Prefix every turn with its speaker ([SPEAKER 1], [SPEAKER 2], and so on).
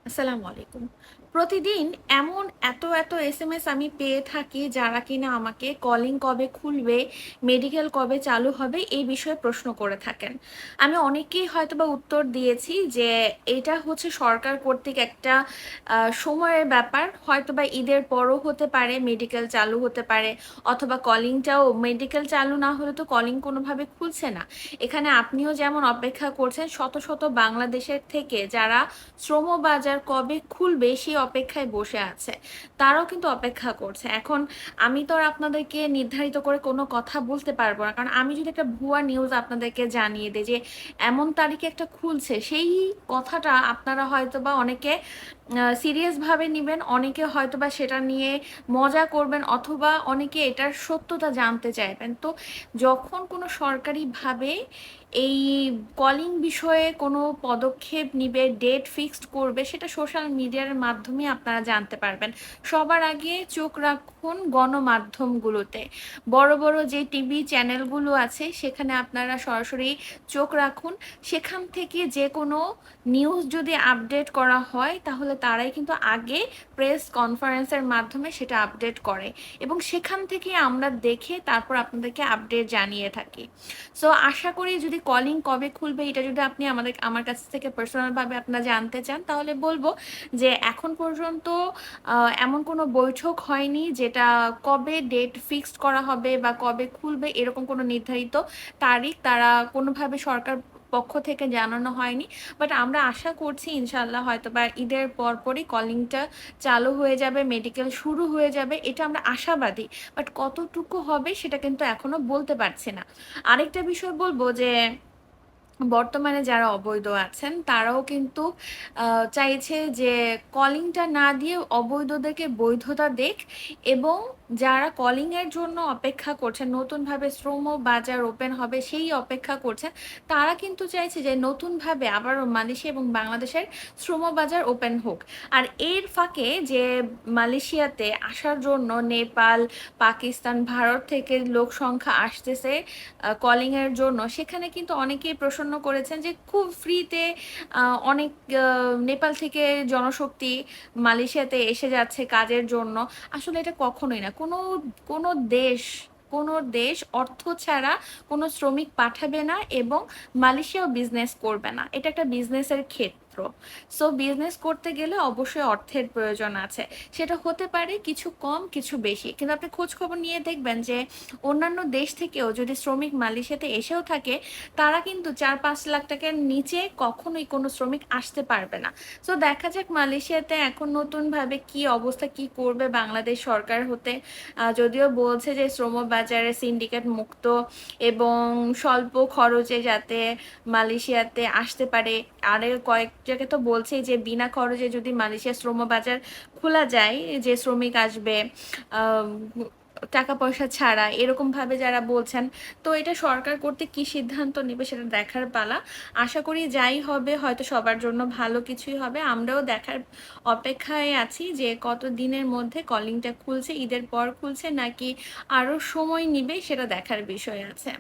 [SPEAKER 1] আসসালামু আলাইকুম। প্রতিদিন এমন এত এসএমএস আমি পেয়ে থাকি যারা কিনা আমাকে কলিং কবে খুলবে, মেডিকেল কবে চালু হবে এই বিষয়ে প্রশ্ন করে থাকেন। আমি অনেককেই হয়তোবা উত্তর দিয়েছি যে এটা হচ্ছে সরকার কর্তৃক একটা সময়ের ব্যাপার। হয়তোবা ঈদের পরও হতে পারে মেডিকেল চালু হতে পারে, অথবা কলিংটাও মেডিকেল চালু না হলে তো কলিং কোনোভাবে খুলছে না। এখানে আপনিও যেমন অপেক্ষা করছেন, শত বাংলাদেশের থেকে যারা শ্রমবাজার কবে খুলবে সেই অপেক্ষায় বসে আছে, তারাও কিন্তু অপেক্ষা করছে। এখন আমি তো আর আপনাদেরকে নির্ধারিত করে কোনো কথা বলতে পারবো না, কারণ আমি যদি একটা ভুয়া নিউজ আপনাদেরকে জানিয়ে দিই যে এমন তারিখে একটা খুলছে, সেই কথাটা আপনারা হয়তো বা অনেকে সিরিয়াস ভাবে নিবেন, অনেকে হয়তোবা সেটা নিয়ে মজা করবেন, অথবা অনেকে এটার সত্যতা জানতে চাইবেন। তো যখন কোনো সরকারিভাবে এই কলিং বিষয়ে কোনো পদক্ষেপ নিবে, ডেট ফিক্সড করবে, সেটা সোশ্যাল মিডিয়ার মাধ্যমে আপনারা জানতে পারবেন। সবার আগে চোখ রাখুন গণমাধ্যমগুলোতে, বড় বড় যে টিভি চ্যানেলগুলো আছে সেখানে আপনারা সরাসরি চোখ রাখুন। সেখান থেকে যে কোনো নিউজ যদি আপডেট করা হয় তাহলে তারাই কিন্তু আগে প্রেস কনফারেন্সের মাধ্যমে সেটা আপডেট করে, এবং সেখান থেকে আমরা দেখে তারপর আপনাদেরকে আপডেট জানিয়ে থাকি। সো আশা করি যদি কলিং কবে খুলবে এটা যদি আপনি আমার কাছ থেকে পার্সোনালভাবে আপনারা জানতে চান, তাহলে বলবো যে এখন পর্যন্ত এমন কোনো বৈঠক হয়নি যেটা কবে ডেট ফিক্সড করা হবে বা কবে খুলবে এরকম কোনো নির্ধারিত তারিখ তারা কোনোভাবে সরকার পক্ষ থেকে জানানো হয়নি। বাট আমরা আশা করছি ইনশাল্লাহ হয়তোবা ঈদের পরপরই কলিংটা চালু হয়ে যাবে, মেডিকেল শুরু হয়ে যাবে, এটা আমরা আশাবাদী। বাট কতটুকু হবে সেটা কিন্তু এখনো বলতে পারছি না। আরেকটা বিষয় বলবো যে বর্তমানে যারা অবৈধ আছেন তারাও কিন্তু চাইছে যে কলিংটা না দিয়ে অবৈধদেরকে বৈধতা দেখ, এবং যারা কলিং এর জন্য অপেক্ষা করছেন, নতুনভাবে শ্রম বাজার ওপেন হবে সেই অপেক্ষা করছেন, তারা কিন্তু চাইছে যে নতুনভাবে আবারও মালয়েশিয়া এবং বাংলাদেশের শ্রম বাজার ওপেন হোক। আর এর ফাঁকে যে মালয়েশিয়াতে আসার জন্য নেপাল, পাকিস্তান, ভারত থেকে লোক সংখ্যা আসতেছে কলিং এর জন্য, সেখানে কিন্তু অনেকেই প্রশ্ন করেছেন যে খুব ফ্রিতে অনেক নেপাল থেকে জনশক্তি মালয়েশিয়াতে এসে যাচ্ছে কাজের জন্য। আসলে এটা কখনোই না। কোনো দেশ কোনো দেশ অর্থ ছাড়া কোনো শ্রমিক পাঠাবে না, এবং মালয়েশিয়াও বিজনেস করবে না। এটা একটা বিজনেসের ক্ষেত্র। সো বিজনেস করতে গেলে অবশ্যই অর্থের প্রয়োজন আছে। সেটা হতে পারে কিছু কম কিছু বেশি, কিন্তু আপনি খোঁজ খবর নিয়ে দেখবেন যে অন্যান্য দেশ থেকেও যদি শ্রমিক মালয়েশিয়াতে এসেও থাকে, তারা কিন্তু 4-5 লাখ টাকার নিচে কখনোই কোনো শ্রমিক আসতে পারবে না। সো দেখা যাক মালয়েশিয়াতে এখন নতুনভাবে কি অবস্থা, কি করবে বাংলাদেশ সরকার হতে। যদিও বলছে যে শ্রম বাজারে সিন্ডিকেট মুক্ত এবং স্বল্প খরচে যাতে মালয়েশিয়াতে আসতে পারে। আর কয়েক জায়গায় তো বলছে যে বিনা খরচে যদি মালয়েশিয়া শ্রম বাজার খোলা যায়, যে শ্রমিক আসবে আহ টাকা পয়সা ছাড়া, এরকম ভাবে যারা বলছেন। তো এটা সরকার কর্তৃক কি সিদ্ধান্ত নেবে সেটা দেখার পালা। আশা করি যাই হবে হয়তো সবার জন্য ভালো কিছুই হবে। আমরাও দেখার অপেক্ষায় আছি যে কত দিনের মধ্যে কলিংটা খুলছে, ঈদের পর খুলছে নাকি আরো সময় নিবে, সেটা দেখার বিষয় আছে।